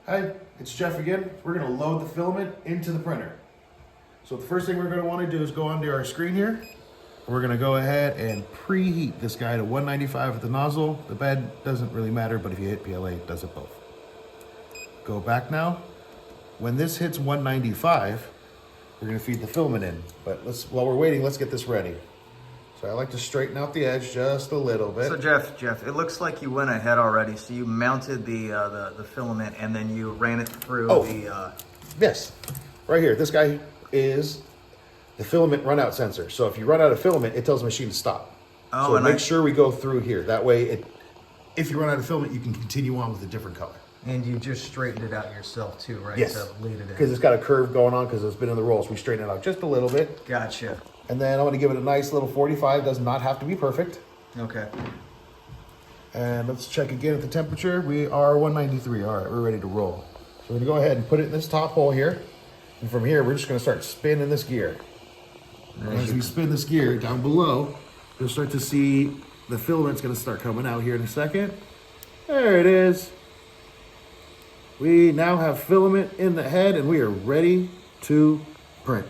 Hi, it's Jeff again. We're going to load the filament into the printer. So the first thing we're going to want to do is go onto our screen here. We're going to go ahead and preheat this guy to 195 at the nozzle. The bed doesn't really matter, but if you hit PLA, it does it both. Go back now. When this hits 195, we're going to feed the filament in. But while we're waiting, let's get this ready. So I like to straighten out the edge just a little bit. So Jeff, it looks like you went ahead already. So you mounted the filament and then you ran it through Yes, right here. This guy is the filament runout sensor. So if you run out of filament, it tells the machine to stop. Oh, so make sure we go through here. That way, if you run out of filament, you can continue on with a different color. And you just straightened it out yourself too, right? Yes, To lead it in. because it's got a curve going on because it's been in the rolls. We straighten it out just a little bit. Gotcha. And then I'm going to give it a nice little 45. Does not have to be perfect. Okay. And let's check again at the temperature. We are 193. All right, we're ready to roll. So we're going to go ahead and put it in this top hole here. And from here, we're just going to start spinning this gear. And as we spin this gear down below, you'll start to see the filament's going to start coming out here in a second. There it is. We now have filament in the head and we are ready to print.